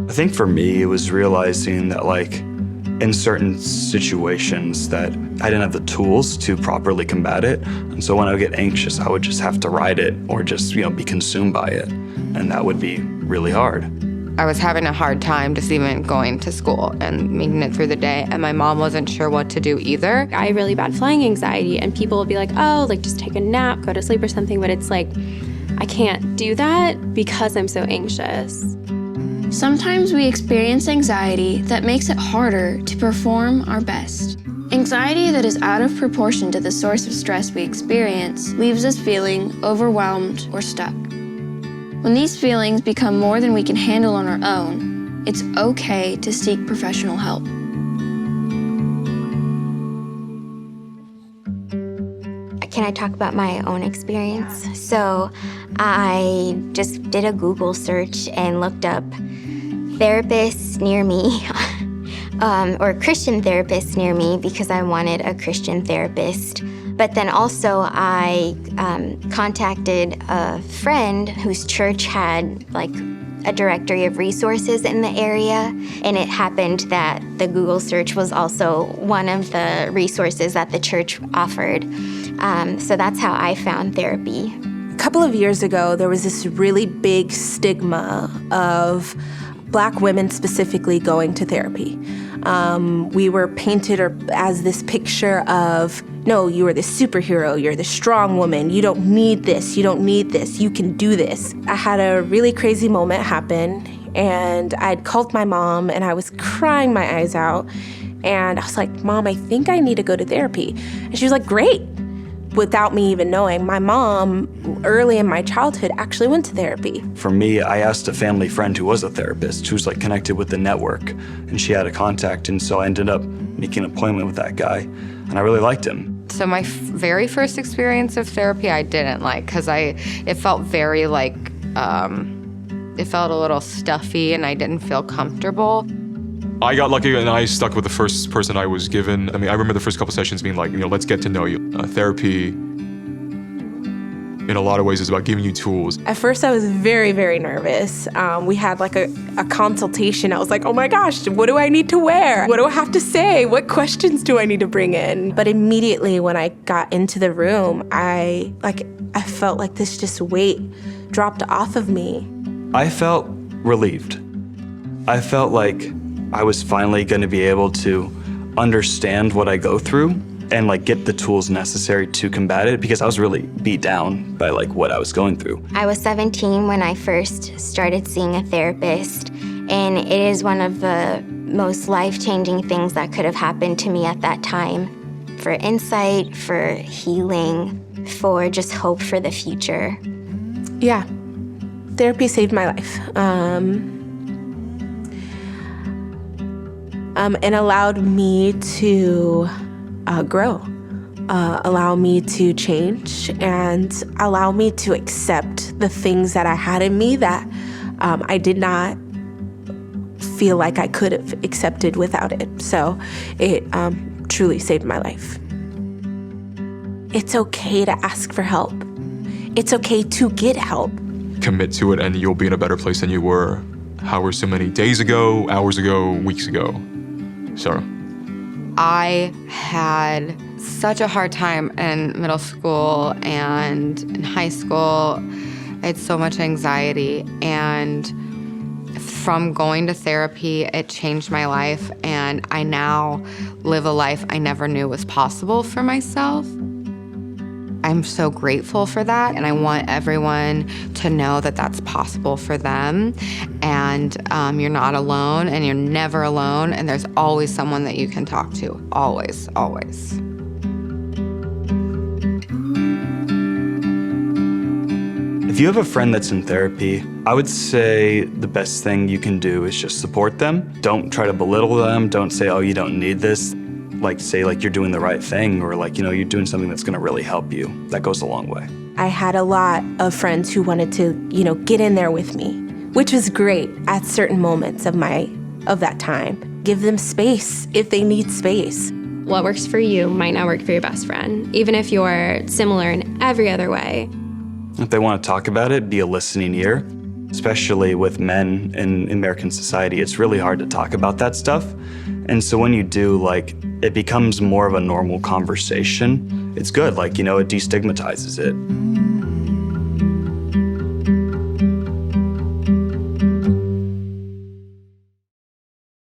I think for me, it was realizing that in certain situations that I didn't have the tools to properly combat it. And so when I would get anxious, I would just have to ride it or just, be consumed by it. And that would be really hard. I was having a hard time just even going to school and making it through the day, and my mom wasn't sure what to do either. I had really bad flying anxiety, and people would be like, oh, just take a nap, go to sleep or something, but it's like, I can't do that because I'm so anxious. Sometimes we experience anxiety that makes it harder to perform our best. Anxiety that is out of proportion to the source of stress we experience leaves us feeling overwhelmed or stuck. When these feelings become more than we can handle on our own, it's okay to seek professional help. Can I talk about my own experience? So I just did a Google search and looked up therapists near me, or Christian therapists near me, because I wanted a Christian therapist. But then also I contacted a friend whose church had a directory of resources in the area, and it happened that the Google search was also one of the resources that the church offered. So that's how I found therapy. A couple of years ago, there was this really big stigma of Black women specifically going to therapy. We were painted as this picture of, no, you are the superhero, you're the strong woman, you don't need this, you can do this. I had a really crazy moment happen, and I'd called my mom, and I was crying my eyes out, and I was like, Mom, I think I need to go to therapy. And she was like, great. Without me even knowing, my mom, early in my childhood, actually went to therapy. For me, I asked a family friend who was a therapist, who was connected with the network, and she had a contact, and so I ended up making an appointment with that guy, and I really liked him. So my very first experience of therapy I didn't like, because it felt very it felt a little stuffy and I didn't feel comfortable. I got lucky and I stuck with the first person I was given. I remember the first couple sessions being let's get to know you. Therapy, in a lot of ways, is about giving you tools. At first, I was very, very nervous. We had a consultation. I was like, oh my gosh, what do I need to wear? What do I have to say? What questions do I need to bring in? But immediately when I got into the room, I felt like this just weight dropped off of me. I felt relieved. I felt like I was finally going to be able to understand what I go through and get the tools necessary to combat it, because I was really beat down by what I was going through. I was 17 when I first started seeing a therapist, and it is one of the most life-changing things that could have happened to me at that time, for insight, for healing, for just hope for the future. Yeah, therapy saved my life. And allowed me to grow, allow me to change, and allow me to accept the things that I had in me that I did not feel like I could have accepted without it. So it truly saved my life. It's okay to ask for help. It's okay to get help. Commit to it and you'll be in a better place than you were however so many days ago, hours ago, weeks ago. Sarah. I had such a hard time in middle school and in high school. I had so much anxiety, and from going to therapy, it changed my life, and I now live a life I never knew was possible for myself. I'm so grateful for that, and I want everyone to know that that's possible for them. And you're not alone, and you're never alone, and there's always someone that you can talk to. Always, always. If you have a friend that's in therapy, I would say the best thing you can do is just support them. Don't try to belittle them. Don't say, oh, you don't need this. Say you're doing the right thing, or you're doing something that's gonna really help you. That goes a long way. I had a lot of friends who wanted to, get in there with me, which was great at certain moments of that time. Give them space if they need space. What works for you might not work for your best friend, even if you're similar in every other way. If they want to talk about it, be a listening ear. Especially with men in American society, it's really hard to talk about that stuff. And so when you do, like, it becomes more of a normal conversation. It's good, like, you know, it destigmatizes it.